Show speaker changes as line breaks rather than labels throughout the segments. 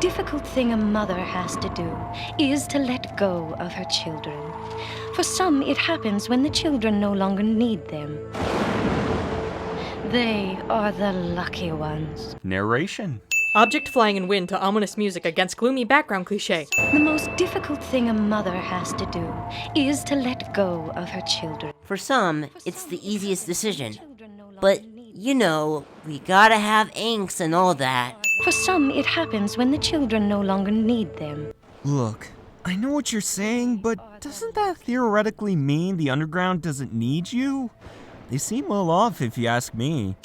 difficult thing a mother has to do is to let go of her children. For some, it happens when the children no longer need them. They are the lucky ones.
Narration.
Object flying in wind to ominous music against gloomy background cliché.
The most difficult thing a mother has to do is to let go of her children.
For some, it's the easiest decision. But, you know, we gotta have angst and all that.
For some, it happens when the children no longer need them.
Look, I know what you're saying, but doesn't that theoretically mean the underground doesn't need you? They seem well off if you ask me.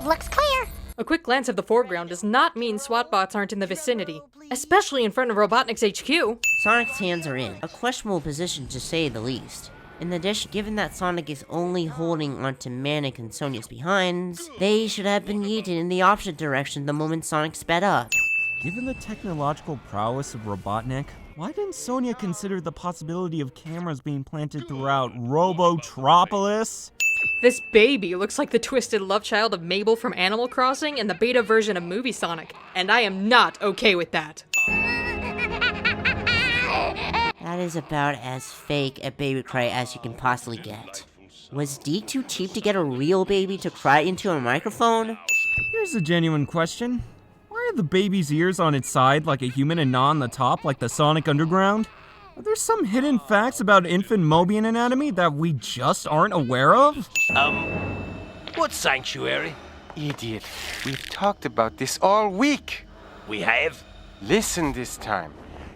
Looks clear.
A quick glance of the foreground does not mean SWAT bots aren't in the vicinity, especially in front of Robotnik's HQ.
Sonic's hands are in, a questionable position to say the least. In addition, given that Sonic is only holding onto Manic and Sonia's behinds, they should have been yeeted in the opposite direction the moment Sonic sped up.
Given the technological prowess of Robotnik, why didn't Sonia consider the possibility of cameras being planted throughout Robotropolis?
This baby looks like the twisted love child of Mabel from Animal Crossing and the beta version of Movie Sonic, and I am not okay with that.
That is about as fake a baby cry as you can possibly get. Was Deke too cheap to get a real baby to cry into a microphone?
Here's a genuine question. Why are the baby's ears on its side like a human and not on the top like the Sonic Underground? Are there some hidden facts about infant Mobian anatomy that we just aren't aware of?
What sanctuary?
Idiot. We've talked about this all week.
We have?
Listen this time.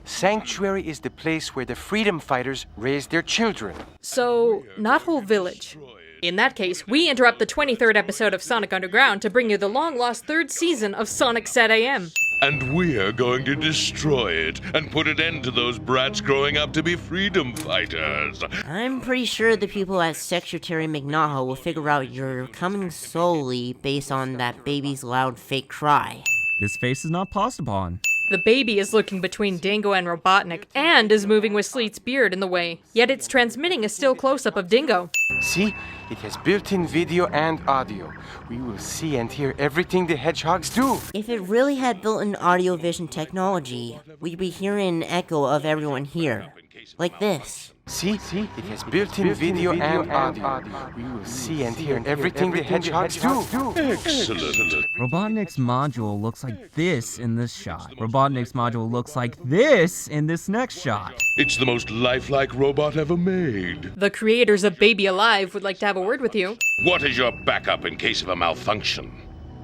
Sanctuary is the place where the freedom fighters raise their children.
So, not whole village. In that case, we interrupt the 23rd episode of Sonic Underground to bring you the long-lost third season of Sonic Set AM.
And we're going to destroy it and put an end to those brats growing up to be freedom fighters.
I'm pretty sure the people at Secretary McNaha will figure out you're coming solely based on that baby's loud fake cry.
This face is not paused upon.
The baby is looking between Dingo and Robotnik, and is moving with Sleet's beard in the way, yet it's transmitting a still close-up of Dingo.
See? It has built-in video and audio. We will see and hear everything the Hedgehogs do.
If it really had built-in audio vision technology, we'd be hearing an echo of everyone here. Like this.
See? It has built-in video and audio. We will see and hear everything the Hedgehogs do.
Excellent.
Robotnik's module looks like this in this shot. Robotnik's module looks like this in this next shot.
It's the most lifelike robot ever made.
The creators of Baby Alive would like to have a word with you.
What is your backup in case of a malfunction?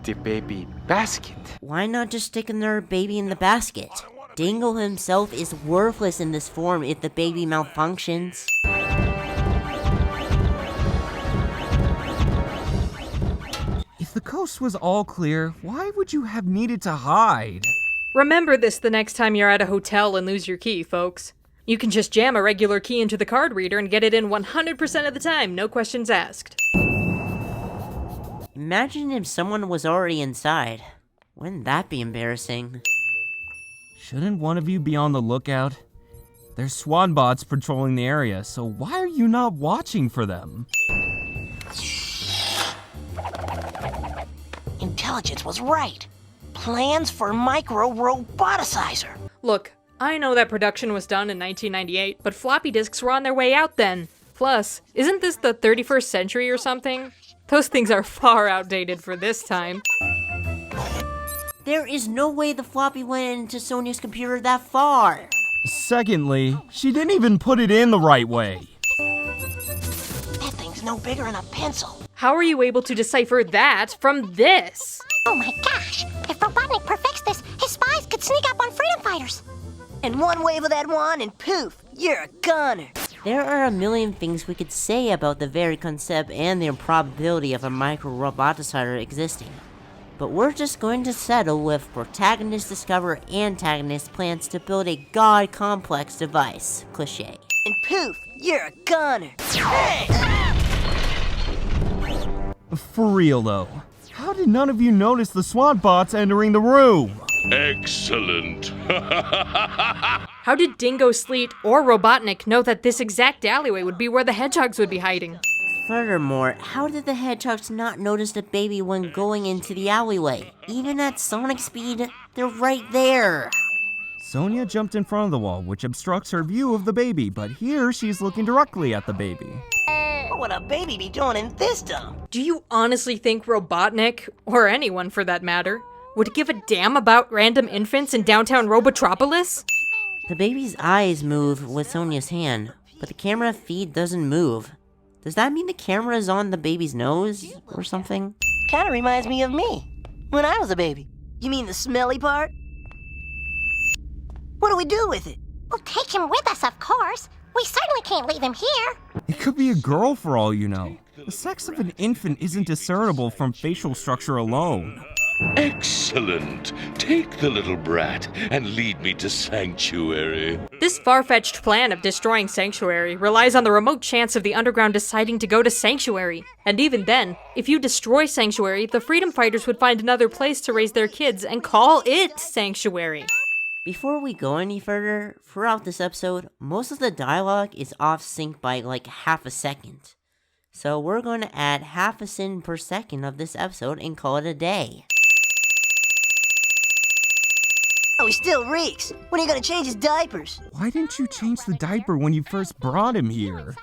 The baby basket.
Why not just stick another baby in the basket? Dingo himself is worthless in this form if the baby malfunctions.
If the coast was all clear, why would you have needed to hide?
Remember this the next time you're at a hotel and lose your key, folks. You can just jam a regular key into the card reader and get it in 100% of the time, no questions asked.
Imagine if someone was already inside. Wouldn't that be embarrassing?
Shouldn't one of you be on the lookout? There's SWAT bots patrolling the area, so why are you not watching for them?
Intelligence was right. Plans for micro-roboticizer.
Look, I know that production was done in 1998, but floppy disks were on their way out then. Plus, isn't this the 31st century or something? Those things are far outdated for this time.
There is no way the floppy went into Sonia's computer that far.
Secondly, she didn't even put it in the right way.
That thing's no bigger than a pencil.
How are you able to decipher that from this?
Oh my gosh! If Robotnik perfects this, his spies could sneak up on freedom fighters. And one wave of that wand and poof, you're a goner.
There are a million things we could say about the very concept and the improbability of a micro-roboticizer existing. But we're just going to settle with protagonists discover antagonist plans to build a god-complex device. Cliché.
And poof, you're a goner.
For real though, how did none of you notice the SWAT bots entering the room?
Excellent.
How did Dingo, Sleet, or Robotnik know that this exact alleyway would be where the Hedgehogs would be hiding?
Furthermore, how did the Hedgehogs not notice the baby when going into the alleyway? Even at sonic speed, they're right there.
Sonia jumped in front of the wall, which obstructs her view of the baby, but here she's looking directly at the baby.
What would a baby be doing in this dump?
Do you honestly think Robotnik, or anyone for that matter, would give a damn about random infants in downtown Robotropolis?
The baby's eyes move with Sonia's hand, but the camera feed doesn't move. Does that mean the camera is on the baby's nose or something?
Kinda reminds me of me, when I was a baby. You mean the smelly part? What do we do with it?
We'll take him with us, of course. We certainly can't leave him here.
It could be a girl for all you know. The sex of an infant isn't discernible from facial structure alone.
Excellent. Take the little brat and lead me to Sanctuary.
This far-fetched plan of destroying Sanctuary relies on the remote chance of the Underground deciding to go to Sanctuary. And even then, if you destroy Sanctuary, the Freedom Fighters would find another place to raise their kids and call it Sanctuary.
Before we go any further, throughout this episode, most of the dialogue is off sync by like half a second. So we're going to add half a sin per second of this episode and call it a day.
Oh, he still reeks. When are you gonna change his diapers?
Why didn't you change the diaper when you first brought him here?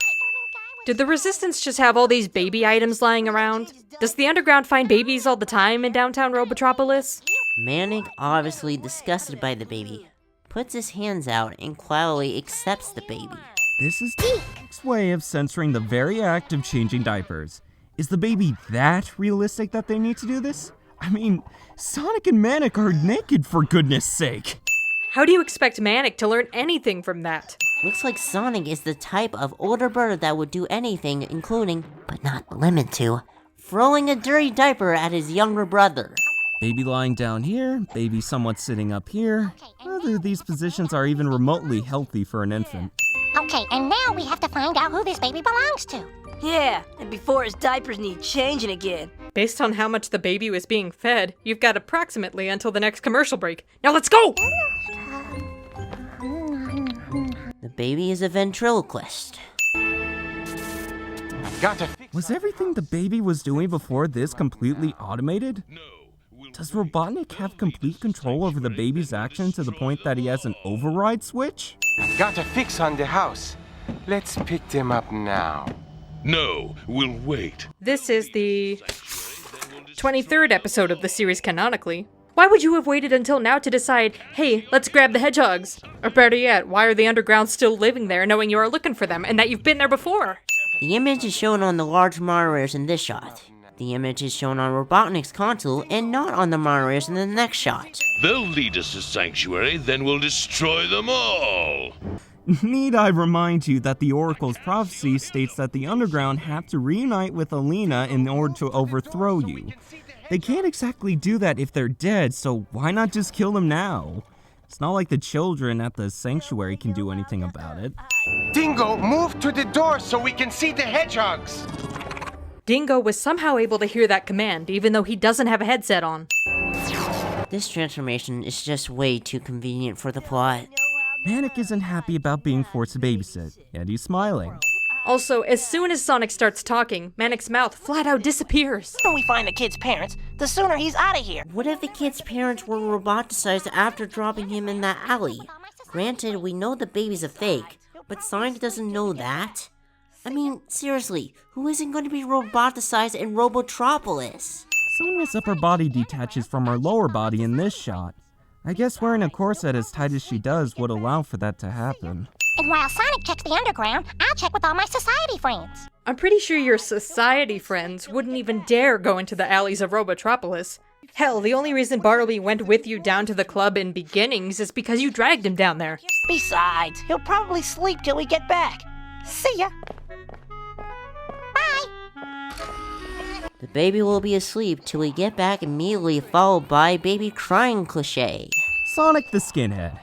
Did the Resistance just have all these baby items lying around? Does the Underground find babies all the time in downtown Robotropolis?
Manic, obviously disgusted by the baby, puts his hands out and quietly accepts the baby.
This is Deek's way of censoring the very act of changing diapers. Is the baby that realistic that they need to do this? I mean, Sonic and Manic are naked for goodness sake.
How do you expect Manic to learn anything from that?
Looks like Sonic is the type of older brother that would do anything, including, but not limited to, throwing a dirty diaper at his younger brother.
Baby lying down here, baby somewhat sitting up here. Whether these positions are even remotely healthy for an infant.
Okay, and now we have to find out who this baby belongs to.
Yeah, and before his diapers need changing again.
Based on how much the baby was being fed, you've got approximately until the next commercial break. Now let's go!
The baby is a ventriloquist.
Was everything the baby was doing before this completely automated? Does Robotnik have complete control over the baby's action to the point that he has an override switch?
Got a fix on the house. Let's pick them up now.
No, we'll wait.
This is the 23rd episode of the series canonically. Why would you have waited until now to decide, hey, let's grab the Hedgehogs? Or better yet, why are the Underground still living there knowing you are looking for them and that you've been there before?
The image is shown on the large monitors in this shot. The image is shown on Robotnik's console and not on the monitors in the next shot.
They'll lead us to Sanctuary, then we'll destroy them all.
Need I remind you that the Oracle's prophecy states that the Underground have to reunite with Alina in order to overthrow you. They can't exactly do that if they're dead, so why not just kill them now? It's not like the children at the Sanctuary can do anything about it.
Dingo, move to the door so we can see the Hedgehogs!
Dingo was somehow able to hear that command, even though he doesn't have a headset on.
This transformation is just way too convenient for the plot.
Manic isn't happy about being forced to babysit, yet he's smiling.
Also, as soon as Sonic starts talking, Manic's mouth flat out disappears.
The sooner we find the kid's parents, the sooner he's out of here.
What if the kid's parents were roboticized after dropping him in that alley? Granted, we know the baby's a fake, but Sonic doesn't know that. I mean, seriously, who isn't going to be roboticized in Robotropolis?
Sonia's upper body detaches from her lower body in this shot. I guess wearing a corset as tight as she does would allow for that to happen.
And while Sonic checks the Underground, I'll check with all my society friends.
I'm pretty sure your society friends wouldn't even dare go into the alleys of Robotropolis. Hell, the only reason Bartleby went with you down to the club in Beginnings is because you dragged him down there.
Besides, he'll probably sleep till we get back. See ya.
The baby will be asleep till we get back immediately, followed by baby crying cliché.
Sonic the skinhead.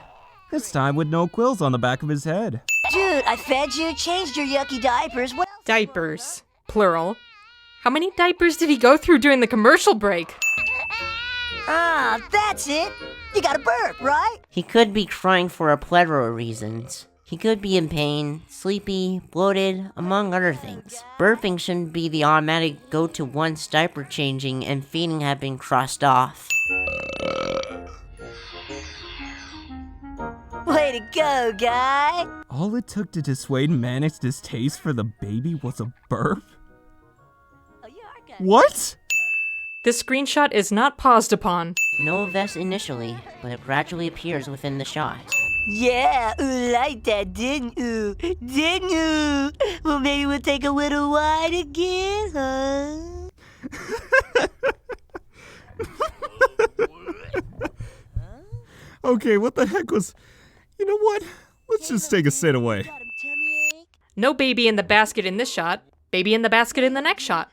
This time with no quills on the back of his head.
Dude, I fed you, changed your yucky diapers. Well,
Diapers. Plural. How many diapers did he go through during the commercial break?
that's it. You got a burp, right?
He could be crying for a plethora of reasons. He could be in pain, sleepy, bloated, among other things. Burping shouldn't be the automatic go-to once diaper changing and feeding have been crossed off.
Way to go, guy!
All it took to dissuade Manic's distaste for the baby was a burp? What?
This screenshot is not paused upon.
No vest initially, but it gradually appears within the shot.
Yeah, ooh, like that, didn't ooh? Didn't ooh? Well, maybe we'll take a little wine again, huh?
Okay, what the heck was... You know what? Let's just take a sit away.
No baby in the basket in this shot. Baby in the basket in the next shot.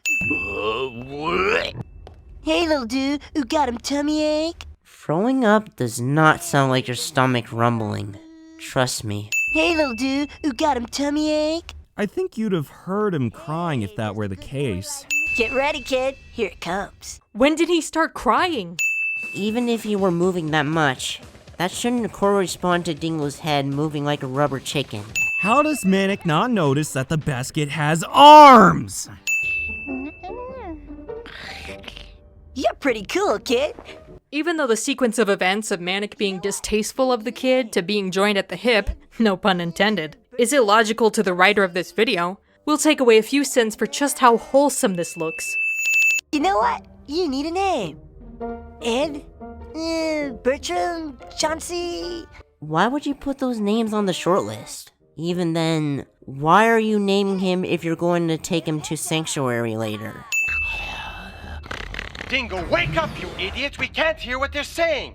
Hey, little dude, who got him tummy ache?
Throwing up does not sound like your stomach rumbling. Trust me.
Hey, little dude, who got him tummy ache?
I think you'd have heard him crying if that were the case.
Get ready, kid. Here it comes.
When did he start crying?
Even if you were moving that much, that shouldn't correspond to Dingo's head moving like a rubber chicken.
How does Manic not notice that the basket has arms?
You're pretty cool, kid.
Even though the sequence of events of Manic being distasteful of the kid to being joined at the hip, no pun intended, is illogical to the writer of this video, we'll take away a few cents for just how wholesome this looks.
You know what? You need a name. Ed? Bertram? Chauncey?
Why would you put those names on the shortlist? Even then, why are you naming him if you're going to take him to Sanctuary later?
Dingo, wake up, you idiots! We can't hear what they're saying!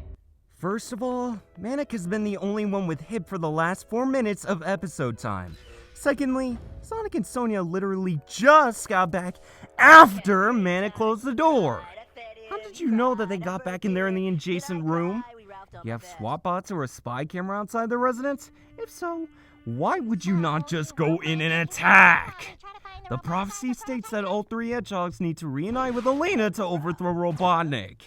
First of all, Manic has been the only one with hip for the last 4 minutes of episode time. Secondly, Sonic and Sonia literally just got back after Manic closed the door. How did you know that they got back in there in the adjacent room? You have SWAT bots or a spy camera outside their residence? If so, why would you not just go in and attack? The prophecy states that all 3 Hedgehogs need to reunite with Elena to overthrow Robotnik.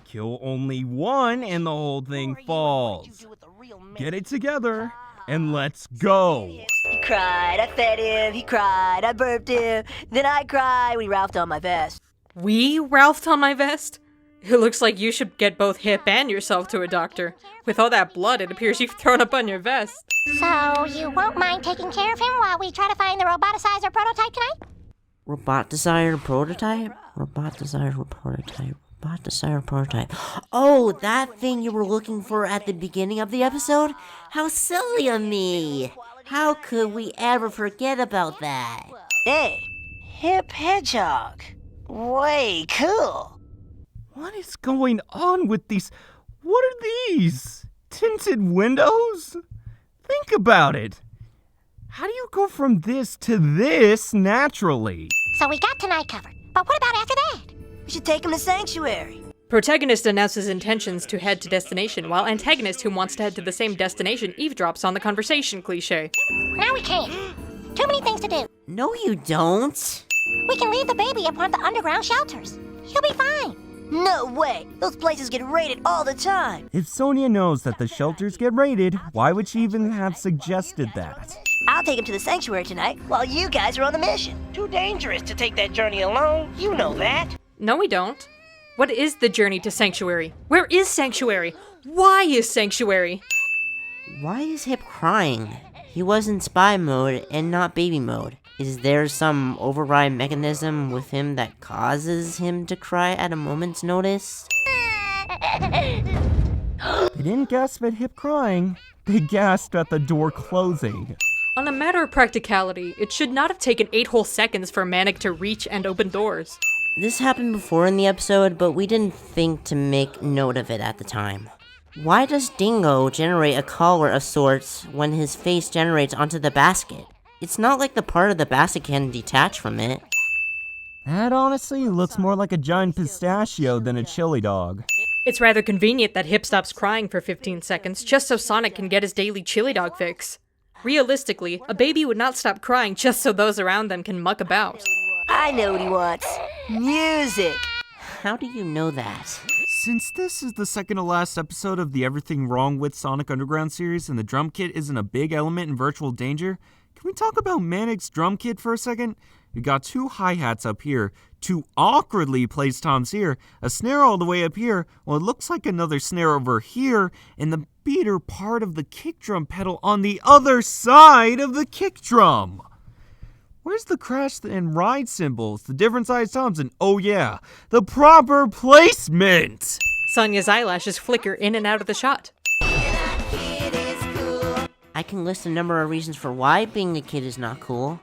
Kill only one and the whole thing falls. Get it together and let's go.
He cried, I fed him, he cried, I burped him, then I cried, we Ralphed on my vest.
We Ralphed on my vest? It looks like you should get both hip and yourself to a doctor. With all that blood, it appears you've thrown up on your vest.
So, you won't mind taking care of him while we try to find the roboticizer prototype tonight?
Roboticizer prototype? Roboticizer prototype. Roboticizer prototype. Oh, that thing you were looking for at the beginning of the episode? How silly of me! How could we ever forget about that?
Hey, hip hedgehog. Way cool.
What is going on with these? What are these? Tinted windows? Think about it. How do you go from this to this naturally?
So we got tonight covered. But what about after that?
We should take him to Sanctuary.
Protagonist announces intentions to head to destination, while antagonist who wants to head to the same destination eavesdrops on the conversation cliché.
Now we can't. Too many things to do.
No, you don't.
We can leave the baby at one of the underground shelters. He'll be fine.
No way! Those places get raided all the time!
If Sonia knows that the shelters get raided, why would she even have suggested that?
I'll take him to the Sanctuary tonight while you guys are on the mission.
Too dangerous to take that journey alone. You know that.
No, we don't. What is the journey to Sanctuary? Where is Sanctuary? Why is Sanctuary?
Why is Hip crying? He was in spy mode and not baby mode. Is there some override mechanism with him that causes him to cry at a moment's notice?
They didn't gasp at Hip crying. They gasped at the door closing.
On a matter of practicality, it should not have taken 8 whole seconds for Manic to reach and open doors.
This happened before in the episode, but we didn't think to make note of it at the time. Why does Dingo generate a collar of sorts when his face generates onto the basket? It's not like the part of the basket can detach from it.
That honestly looks more like a giant pistachio than a chili dog.
It's rather convenient that Hip stops crying for 15 seconds just so Sonic can get his daily chili dog fix. Realistically, a baby would not stop crying just so those around them can muck about.
I know what he wants. Music!
How do you know that?
Since this is the second to last episode of the Everything Wrong with Sonic Underground series and the drum kit isn't a big element in Virtual Danger, can we talk about Manic's drum kit for a second? We got two hi-hats up here, two awkwardly placed toms here, a snare all the way up here, well it looks like another snare over here, and the beater part of the kick drum pedal on the other side of the kick drum. Where's the crash and ride cymbals, the different size toms, and oh yeah, the proper placement?
Sonia's eyelashes flicker in and out of the shot.
I can list a number of reasons for why being a kid is not cool,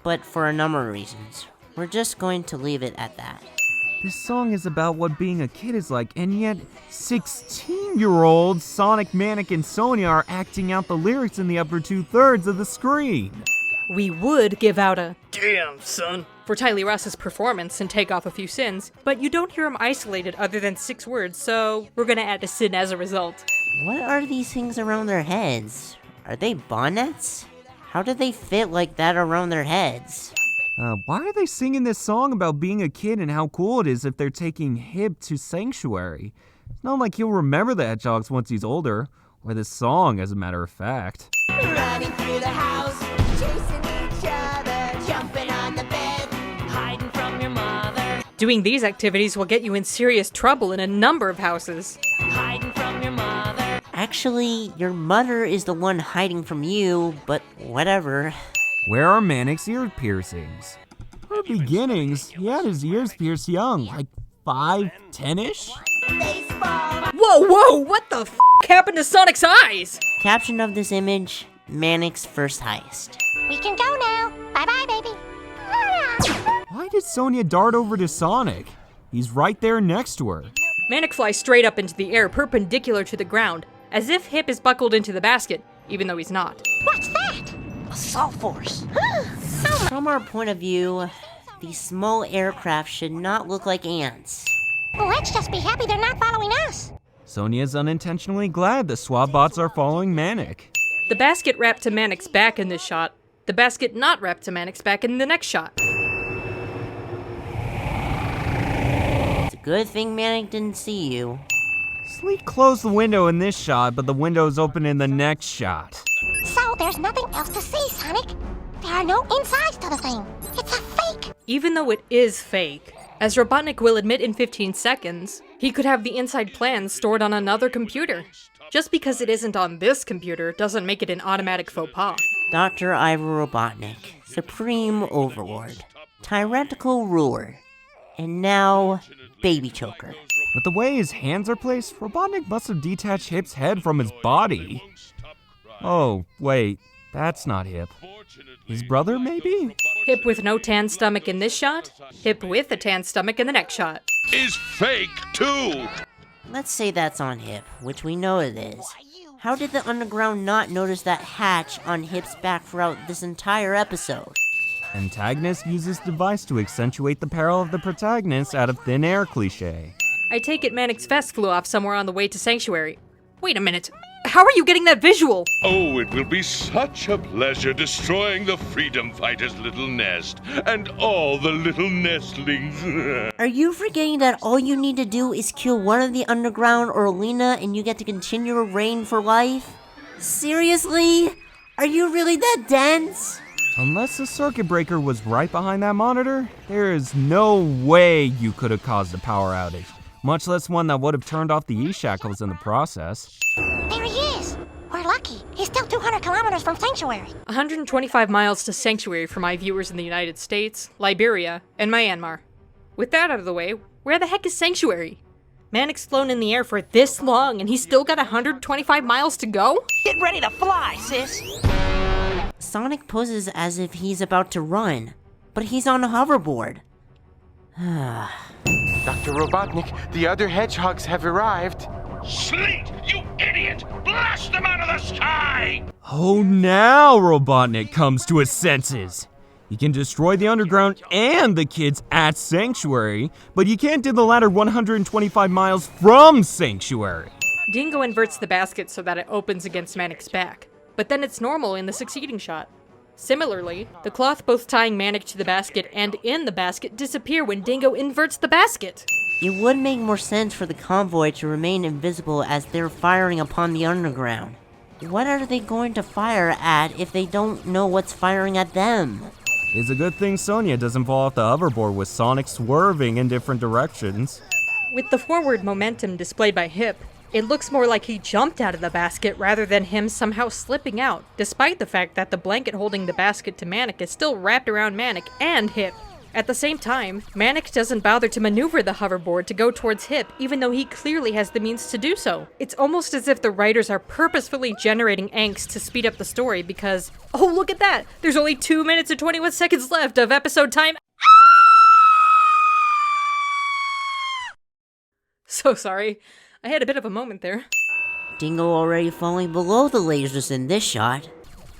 but for a number of reasons, we're just going to leave it at that.
This song is about what being a kid is like, and yet 16-year-olds Sonic, Manic, and Sonia are acting out the lyrics in the upper 2/3 of the screen.
We would give out a "damn, son" for Tylee Ross's performance and take off a few sins, but you don't hear him isolated other than 6 words, so we're gonna add a sin as a result.
What are these things around their heads? Are they bonnets? How do they fit like that around their heads?
Why are they singing this song about being a kid and how cool it is if they're taking Hip to Sanctuary? It's not like he'll remember the Hedgehogs once he's older, or this song, as a matter of fact.
Running through the house, chasing each other, jumping on the bed, hiding from your mother,
Doing these activities will get you in serious trouble in a number of houses.
hiding from your mother.
Actually, your mother is the one hiding from you, but whatever.
Where are Manic's ear piercings? Her beginnings, he had his ears pierced young, like 5, 10-ish?
Whoa, what the f*** happened to Sonic's eyes?
Caption of this image, Manic's first heist.
We can go now. Bye-bye, baby.
Why did Sonia dart over to Sonic? He's right there next to her.
Manic flies straight up into the air, perpendicular to the ground, as if Hip is buckled into the basket, even though he's not.
What's that?
Assault force.
From our point of view, these small aircraft should not look like ants.
Well, let's just be happy they're not following us.
Sonia's unintentionally glad the swab bots are following Manic.
The basket wrapped to Manic's back in this shot, the basket not wrapped to Manic's back in the next shot.
It's a good thing Manic didn't see you.
Sleek closed the window in this shot, but the window's open in the next shot.
So there's nothing else to see, Sonic. There are no insides to the thing. It's a fake.
Even though it is fake, as Robotnik will admit in 15 seconds, he could have the inside plans stored on another computer. Just because it isn't on this computer doesn't make it an automatic faux pas.
Dr. Ivor Robotnik, Supreme Overlord, Tyrannical Ruler, and now, Baby Choker.
With the way his hands are placed, Robotnik must have detached Hip's head from his body. Oh, wait, that's not Hip. His brother, maybe?
Hip with no tan stomach in this shot, Hip with a tan stomach in the next shot.
Is fake too.
Let's say that's on Hip, which we know it is. How did the Underground not notice that hatch on Hip's back throughout this entire episode?
Antagonist uses device to accentuate the peril of the protagonist out of thin air cliche.
I take it Manic's vest flew off somewhere on the way to Sanctuary. Wait a minute, how are you getting that visual?
Oh, it will be such a pleasure destroying the freedom fighters' little nest and all the little nestlings.
Are you forgetting that all you need to do is kill one of the Underground or Lena and you get to continue your reign for life? Seriously? Are you really that dense?
Unless the circuit breaker was right behind that monitor, there is no way you could have caused a power outage, much less one that would have turned off the E-shackles in the process.
There he is. We're lucky. He's still 200 kilometers from Sanctuary.
125 miles to Sanctuary for my viewers in the United States, Liberia, and Myanmar. With that out of the way, where the heck is Sanctuary? Manic's flown in the air for this long and he's still got 125 miles to go?
Get ready to fly, sis.
Sonic poses as if he's about to run, but he's on a hoverboard.
Dr. Robotnik, the other hedgehogs have arrived.
Sleet, you idiot! Blast them out of the sky!
Oh, now Robotnik comes to his senses. He can destroy the Underground and the kids at Sanctuary, but you can't do the latter 125 miles from Sanctuary.
Dingo inverts the basket so that it opens against Manic's back, but then it's normal in the succeeding shot. Similarly, the cloth both tying Manic to the basket and in the basket disappear when Dingo inverts the basket.
It would make more sense for the convoy to remain invisible as they're firing upon the underground. What are they going to fire at if they don't know what's firing at them?
It's a good thing Sonya doesn't fall off the hoverboard with Sonic swerving in different directions.
With the forward momentum displayed by Hip, it looks more like he jumped out of the basket rather than him somehow slipping out, despite the fact that the blanket holding the basket to Manic is still wrapped around Manic and Hip. At the same time, Manic doesn't bother to maneuver the hoverboard to go towards Hip, even though he clearly has the means to do so. It's almost as if the writers are purposefully generating angst to speed up the story because, oh look at that! There's only 2 minutes and 21 seconds left of episode time. So sorry. I had a bit of a moment there.
Dingo already falling below the lasers in this shot.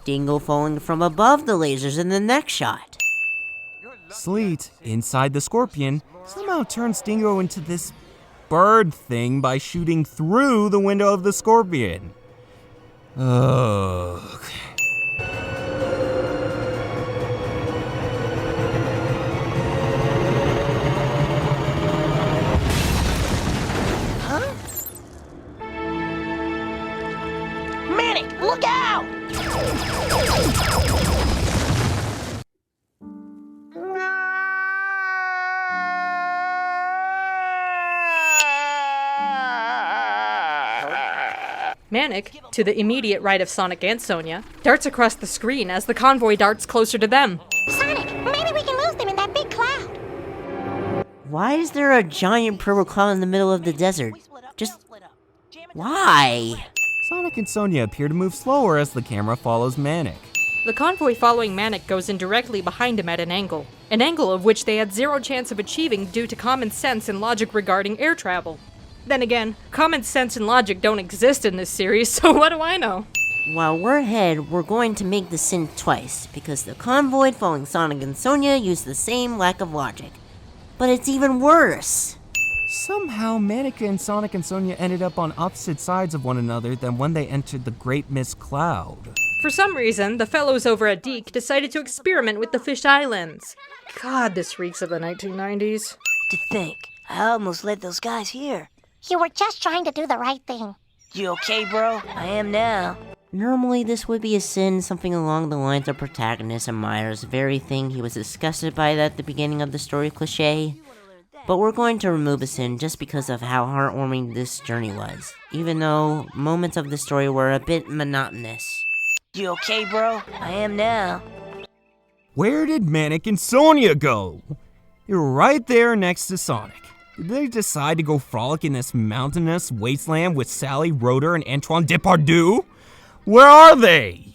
Dingo falling from above the lasers in the next shot.
Sleet, inside the Scorpion, somehow turns Dingo into this bird thing by shooting through the window of the Scorpion. Ugh.
Manic, look out!
Manic, to the immediate right of Sonic and Sonya, darts across the screen as the convoy darts closer to them.
Sonic, maybe we can lose them in that big cloud.
Why is there a giant purple cloud in the middle of the desert? Just... why?
Sonic and Sonya appear to move slower as the camera follows Manic.
The convoy following Manic goes in directly behind him at an angle of which they had zero chance of achieving due to common sense and logic regarding air travel. Then again, common sense and logic don't exist in this series, so what do I know?
While we're ahead, we're going to make the sin twice, because the convoy following Sonic and Sonya used the same lack of logic. But it's even worse!
Somehow, Manic and Sonic and Sonya ended up on opposite sides of one another than when they entered the Great Mist Cloud.
For some reason, the fellows over at Deke decided to experiment with the Fish Islands. God, this reeks of the 1990s.
To think, I almost led those guys here.
You were just trying to do the right thing.
You okay, bro?
I am now.
Normally, this would be a sin, something along the lines of protagonist admires the very thing he was disgusted by at the beginning of the story cliche. But we're going to remove a sin just because of how heartwarming this journey was, even though moments of the story were a bit monotonous.
You okay, bro?
I am now.
Where did Manic and Sonya go? They were right there next to Sonic. Did they decide to go frolic in this mountainous wasteland with Sally Roeder and Antoine Depardieu? Where are they?